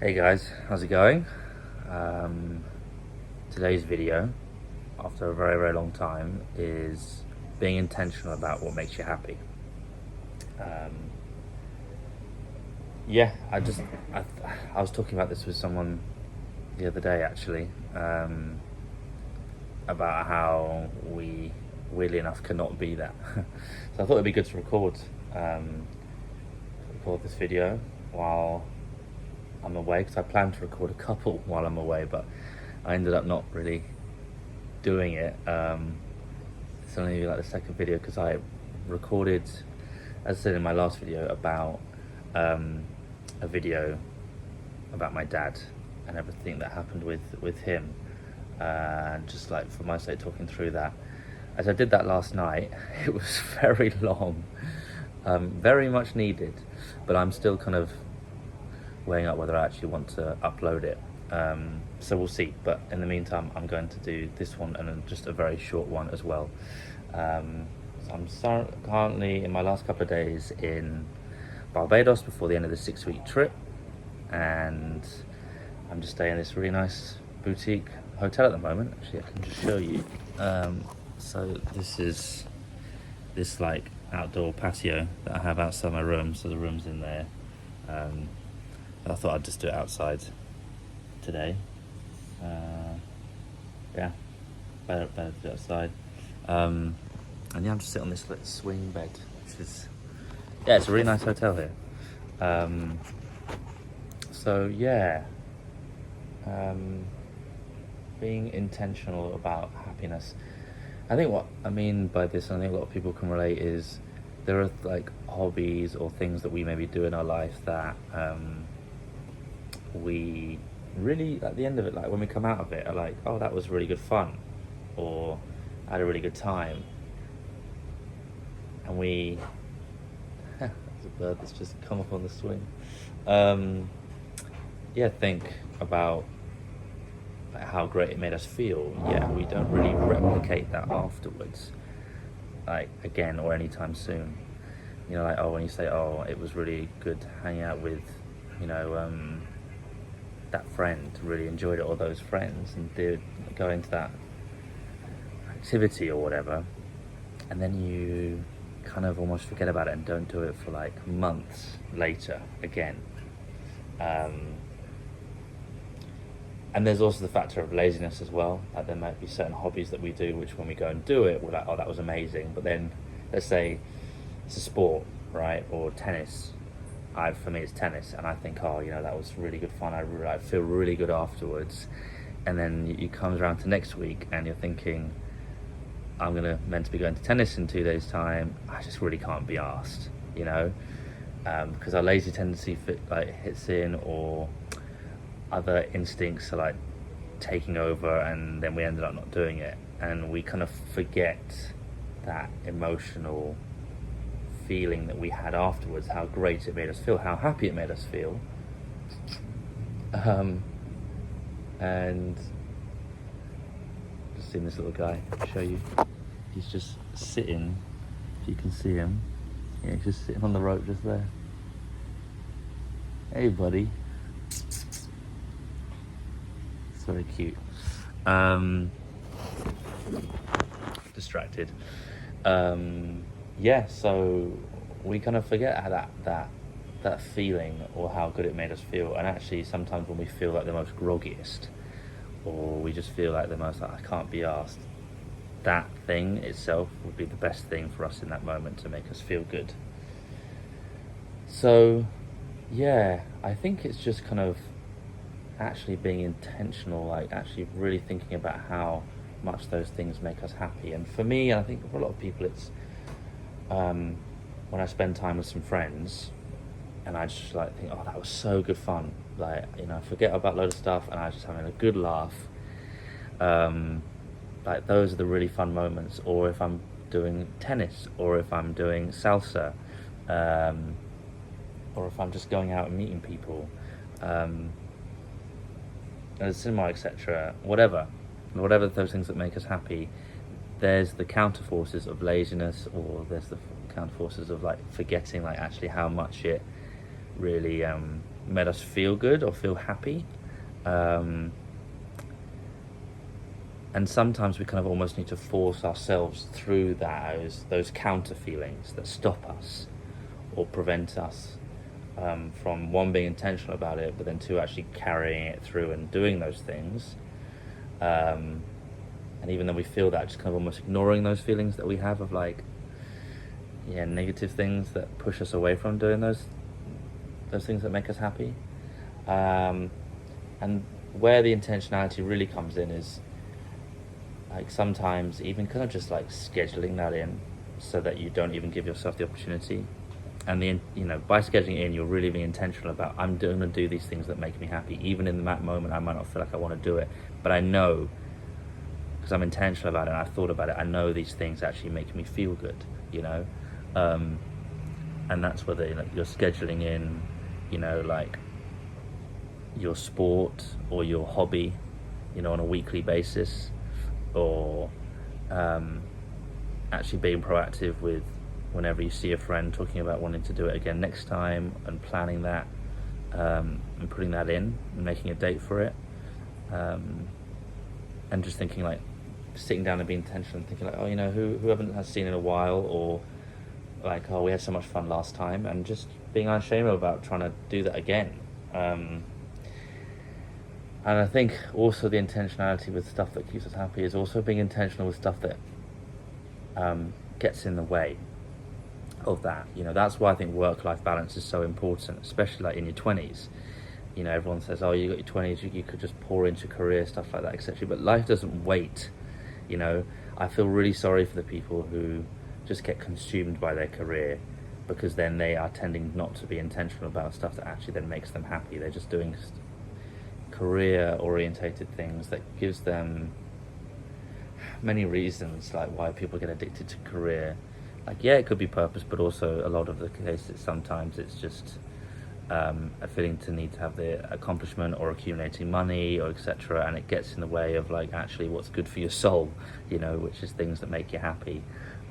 Hey guys, how's it going? Um, Today's video, after a very, very long time, is being intentional about what makes you happy. Um, yeah, I, I was talking about this with someone the other day actually, about how we, weirdly enough, cannot be that. So I thought it'd be good to um, record this video while I'm away, because I planned to record a couple while I'm away, but I ended up not really doing it. It's only like the second video because I recorded, as I said in my last video, about a video about my dad and everything that happened with him, and just like for my sake talking through that. As I did that last night, it was very long, very much needed, but I'm still kind of weighing up whether I actually want to upload it. So we'll see. But in the meantime, I'm going to do this one and then just a very short one as well. So I'm currently in my last couple of days in Barbados before the end of the 6-week trip, and I'm just staying in this really nice boutique hotel at the moment. Actually, I can just show you. So this is this like outdoor patio that I have outside my room. So the room's in there. I thought I'd just do it outside today. Yeah, better to do it outside. And yeah, I'm just sitting on this little swing bed, which is, yeah, it's a really nice hotel here. So yeah, being intentional about happiness. I think what I mean by this, and I think a lot of people can relate, is there are like hobbies or things that we maybe do in our life that we really, at the end of it, like when we come out of it, are like, oh, that was really good fun, or I had a really good time. And we, there's a bird that's just come up on the swing. Yeah, think about like how great it made us feel. Yeah, we don't really replicate that afterwards, like again or anytime soon. You know, like, oh, when you say, oh, it was really good hanging out with, you know, that friend, really enjoyed it, or those friends, and did go into that activity or whatever, and then you kind of almost forget about it and don't do it for like months later again. And there's also the factor of laziness as well. Like there might be certain hobbies that we do which when we go and do it, we're like, oh, that was amazing. But then let's say it's a sport, right? Or tennis. For me, it's tennis. And I think, oh, you know, that was really good fun. I feel really good afterwards. And then you comes around to next week and you're thinking, I'm meant to be going to tennis in 2 days' time. I just really can't be asked, you know? Because our lazy tendency hits in, or other instincts are like taking over, and then we ended up not doing it, and we kind of forget that emotional feeling that we had afterwards, how great it made us feel, how happy it made us feel. And just seeing this little guy, I'll show you. He's just sitting, if you can see him. Yeah, he's just sitting on the rope just there. Hey buddy. It's very cute. Distracted. Yeah, so we kind of forget how that feeling, or how good it made us feel. And actually sometimes when we feel like the most groggiest, or we just feel like the most like, I can't be asked, that thing itself would be the best thing for us in that moment to make us feel good. So yeah, I think it's just kind of actually being intentional, like actually really thinking about how much those things make us happy. And for me, I think for a lot of people, it's when I spend time with some friends and I just like think, oh, that was so good fun, like, you know, forget about a load of stuff and I was just having a good laugh. Like those are the really fun moments. Or if I'm doing tennis, or if I'm doing salsa, or if I'm just going out and meeting people, at the cinema, etc., whatever those things that make us happy, there's the counter forces of laziness, or there's the counter forces of like forgetting like actually how much it really made us feel good or feel happy. And sometimes we kind of almost need to force ourselves through those counter feelings that stop us or prevent us from, one, being intentional about it, but then two, actually carrying it through and doing those things. And even though we feel that, just kind of almost ignoring those feelings that we have of like, negative things that push us away from doing those things that make us happy. And where the intentionality really comes in is like sometimes even kind of just like scheduling that in so that you don't even give yourself the opportunity. And by scheduling in, you're really being intentional about, I'm going to do these things that make me happy. Even in that moment, I might not feel like I want to do it, but I know, because I'm intentional about it and I've thought about it, I know these things actually make me feel good, and that's whether you're scheduling in, like your sport or your hobby, on a weekly basis, or actually being proactive with whenever you see a friend talking about wanting to do it again next time, and planning that, and putting that in and making a date for it, and just thinking like, sitting down and being intentional and thinking like, who haven't seen in a while, or like, we had so much fun last time, and just being unashamed about trying to do that again. And I think also the intentionality with stuff that keeps us happy is also being intentional with stuff that gets in the way of that. That's why I think work-life balance is so important, especially like in your 20s. Everyone says, you got your 20s, you could just pour into career, stuff like that, etc. But life doesn't wait. I feel really sorry for the people who just get consumed by their career, because then they are tending not to be intentional about stuff that actually then makes them happy. They're just doing career-orientated things that gives them many reasons, like why people get addicted to career. Like, it could be purpose, but also a lot of the cases, sometimes it's just a feeling to need to have the accomplishment or accumulating money or etc., and it gets in the way of like actually what's good for your soul, which is things that make you happy,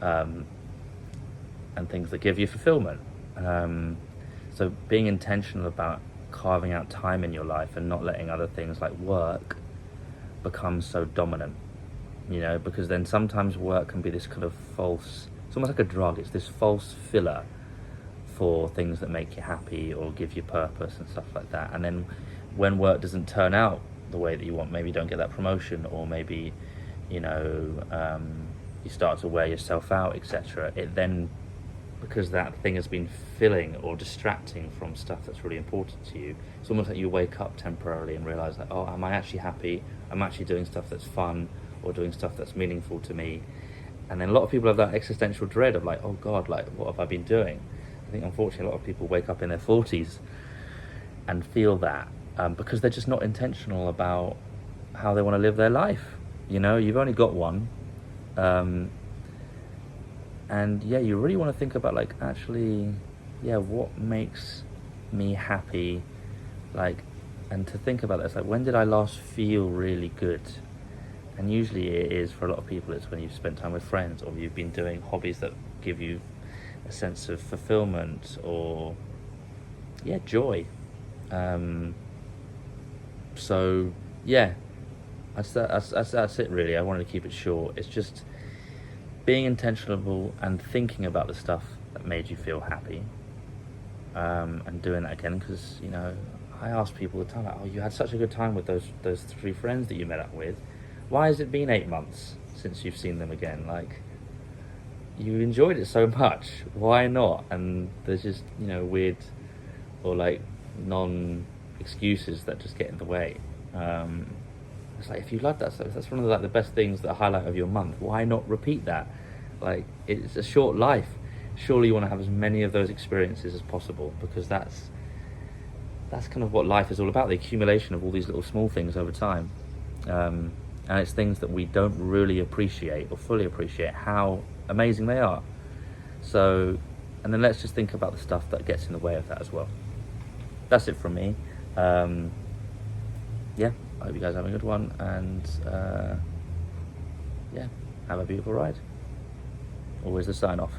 and things that give you fulfillment. So being intentional about carving out time in your life and not letting other things like work become so dominant, because then sometimes work can be this kind of false, it's almost like a drug, it's this false filler for things that make you happy or give you purpose and stuff like that. And then when work doesn't turn out the way that you want, maybe you don't get that promotion, or maybe you start to wear yourself out, etc., it then, because that thing has been filling or distracting from stuff that's really important to you, it's almost like you wake up temporarily and realize like, am I actually happy? I'm actually doing stuff that's fun or doing stuff that's meaningful to me. And then a lot of people have that existential dread of like, oh God, like what have I been doing? I think unfortunately a lot of people wake up in their 40s and feel that, because they're just not intentional about how they want to live their life. You've only got one, and you really want to think about like, actually, what makes me happy, like, and to think about this, like, when did I last feel really good? And usually it is, for a lot of people, it's when you've spent time with friends, or you've been doing hobbies that give you a sense of fulfillment or joy. So that's it really. I wanted to keep it short. It's just being intentional and thinking about the stuff that made you feel happy, and doing that again, because I ask people all the time, like, you had such a good time with those 3 friends that you met up with, why has it been 8 months since you've seen them again? Like, you enjoyed it so much, why not? And there's just weird or like non-excuses that just get in the way. It's like, if you love that stuff, that's one of the best things, the highlight of your month, why not repeat that? Like, it's a short life, surely you want to have as many of those experiences as possible, because that's kind of what life is all about, the accumulation of all these little small things over time. And it's things that we don't really appreciate or fully appreciate how amazing they are. So, and then let's just think about the stuff that gets in the way of that as well. That's it from me. I hope you guys have a good one, and have a beautiful ride. Always the sign off.